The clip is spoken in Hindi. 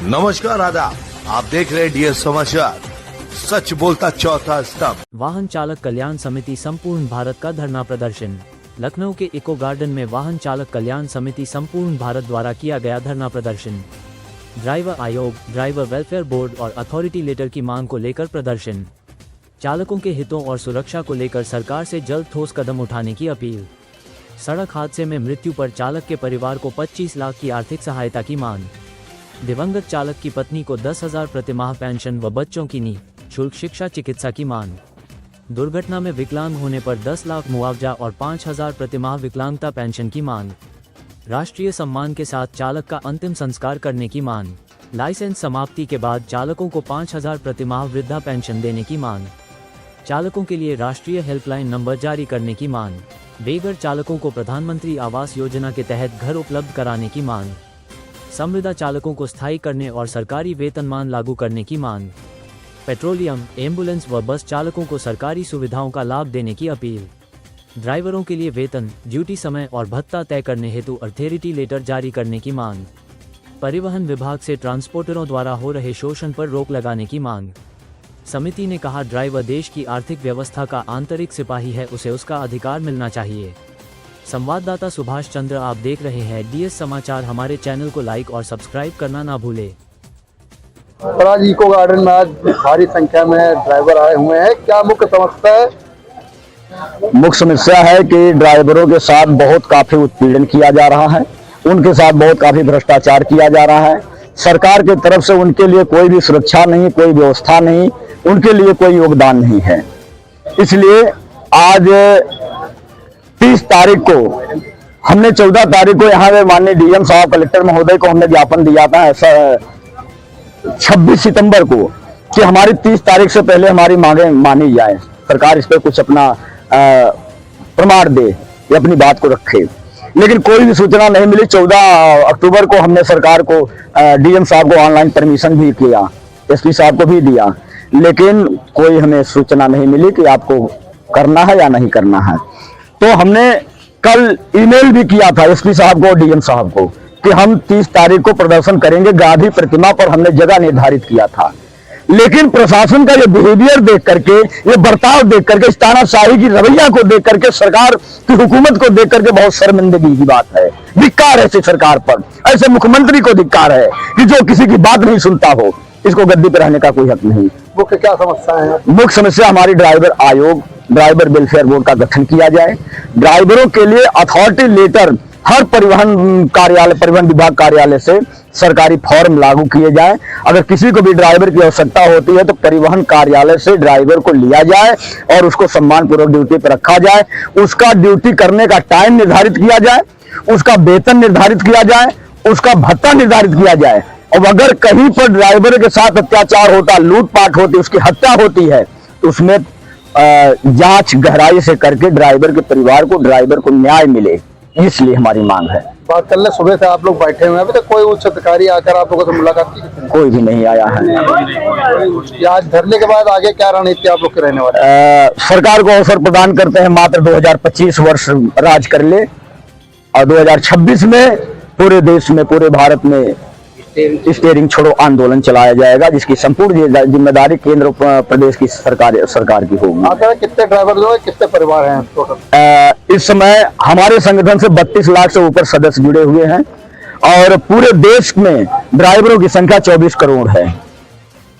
नमस्कार आदाब, आप देख रहे हैं डीएस समाचार। सच बोलता चौथा स्तंभ। वाहन चालक कल्याण समिति संपूर्ण भारत का धरना प्रदर्शन। लखनऊ के इको गार्डन में वाहन चालक कल्याण समिति संपूर्ण भारत द्वारा किया गया धरना प्रदर्शन। ड्राइवर आयोग, ड्राइवर वेलफेयर बोर्ड और अथॉरिटी लेटर की मांग को लेकर प्रदर्शन। चालकों के हितों और सुरक्षा को लेकर सरकार से जल्द ठोस कदम उठाने की अपील। सड़क हादसे में मृत्यु पर चालक के परिवार को 25 लाख की आर्थिक सहायता की मांग। दिवंगत चालक की पत्नी को 10,000 प्रतिमाह पेंशन व बच्चों की निःशुल्क शिक्षा चिकित्सा की मांग। दुर्घटना में विकलांग होने पर 10 लाख मुआवजा और 5,000 प्रतिमाह विकलांगता पेंशन की मांग। राष्ट्रीय सम्मान के साथ चालक का अंतिम संस्कार करने की मांग। लाइसेंस समाप्ति के बाद चालकों को 5,000 प्रतिमाह वृद्धा पेंशन देने की मांग। चालकों के लिए राष्ट्रीय हेल्पलाइन नंबर जारी करने की मांग। बेघर चालकों को प्रधानमंत्री आवास योजना के तहत घर उपलब्ध कराने की मांग। संविदा चालकों को स्थायी करने और सरकारी वेतनमान लागू करने की मांग। पेट्रोलियम, एम्बुलेंस व बस चालकों को सरकारी सुविधाओं का लाभ देने की अपील। ड्राइवरों के लिए वेतन, ड्यूटी समय और भत्ता तय करने हेतु अथॉरिटी लेटर जारी करने की मांग। परिवहन विभाग से ट्रांसपोर्टरों द्वारा हो रहे शोषण पर रोक लगाने की मांग। समिति ने कहा, ड्राइवर देश की आर्थिक व्यवस्था का आंतरिक सिपाही है, उसे उसका अधिकार मिलना चाहिए। संवाददाता सुभाष चंद्र, आप देख रहे हैं डीएस समाचार। हमारे चैनल को लाइक और सब्सक्राइब करना ना भूले। और आज इको गार्डन में आज भारी संख्या में ड्राइवर आए हुए हैं, क्या मुख्य समस्या है? मुख्य समस्या है कि ड्राइवरों के साथ बहुत काफी उत्पीड़न किया जा रहा है, उनके साथ बहुत काफी भ्रष्टाचार किया जा रहा है। सरकार की तरफ से उनके लिए कोई भी सुरक्षा नहीं, कोई व्यवस्था नहीं, उनके लिए कोई योगदान नहीं है। इसलिए आज 30 तारीख को हमने 14 तारीख को यहाँ पे माननीय डीएम साहब, कलेक्टर महोदय को हमने ज्ञापन दिया था 26 सितंबर को कि हमारी 30 तारीख से पहले हमारी मांगे मानी जाए, सरकार इस पर कुछ अपना प्रमाण दे या अपनी बात को रखे। लेकिन कोई भी सूचना नहीं मिली। 14 अक्टूबर को हमने सरकार को, डीएम साहब को ऑनलाइन परमिशन भी किया, एसपी साहब को भी दिया, लेकिन कोई हमें सूचना नहीं मिली कि आपको करना है या नहीं करना है। तो हमने कल ईमेल भी किया था एसपी साहब को, डीएम साहब को, कि हम 30 तारीख को प्रदर्शन करेंगे। गांधी प्रतिमा पर हमने जगह निर्धारित किया था, लेकिन प्रशासन का ये बिहेवियर देख करके, ये बर्ताव देख करके, इस तानाशाही की रवैया को देख करके, सरकार की हुकूमत को देख करके बहुत शर्मिंदगी की बात है। धिक्कार है ऐसी सरकार पर, ऐसे मुख्यमंत्री को धिक्कार है कि जो किसी की बात नहीं सुनता हो। इसको गद्दी पर रहने का कोई हक नहीं। मुख्य क्या समस्या है? मुख्य समस्या हमारी ड्राइवर आयोग, ड्राइवर वेलफेयर बोर्ड का गठन किया जाए। ड्राइवरों के लिए अथॉरिटी लेटर हर परिवहन कार्यालय, परिवहन विभाग कार्यालय से सरकारी फॉर्म लागू किए जाए। अगर किसी को भी ड्राइवर की आवश्यकता होती है तो परिवहन कार्यालय से ड्राइवर को लिया जाए और उसको सम्मानपूर्वक ड्यूटी पर रखा जाए। उसका ड्यूटी करने का टाइम निर्धारित किया जाए, उसका वेतन निर्धारित किया जाए, उसका भत्ता निर्धारित किया जाए। और अगर कहीं पर ड्राइवर के साथ अत्याचार होता, लूटपाट होती, उसकी हत्या होती है, तो उसमें जांच गहराई से करके ड्राइवर के परिवार को, ड्राइवर को न्याय मिले, इसलिए हमारी मांग है। बात कल सुबह से आप लोग बैठे हुए हैं, अभी तक कोई उच्च अधिकारी आकर आप लोगों से मुलाकात की? कोई भी नहीं आया है। आज धरने के बाद आगे क्या रणनीति आप लोग के रहने वाले? सरकार को अवसर प्रदान करते हैं, मात्र 2025 वर्ष राज कर ले और 2026 में पूरे देश में, पूरे भारत में स्टीयरिंग छोड़ो आंदोलन चलाया जाएगा, जिसकी संपूर्ण जिम्मेदारी केंद्र प्रदेश की सरकार की होगी। कितने ड्राइवर जो है, कितने परिवार हैं टोटल? इस समय हमारे संगठन से 32 लाख से ऊपर सदस्य जुड़े हुए हैं और पूरे देश में ड्राइवरों की संख्या 24 करोड़ है।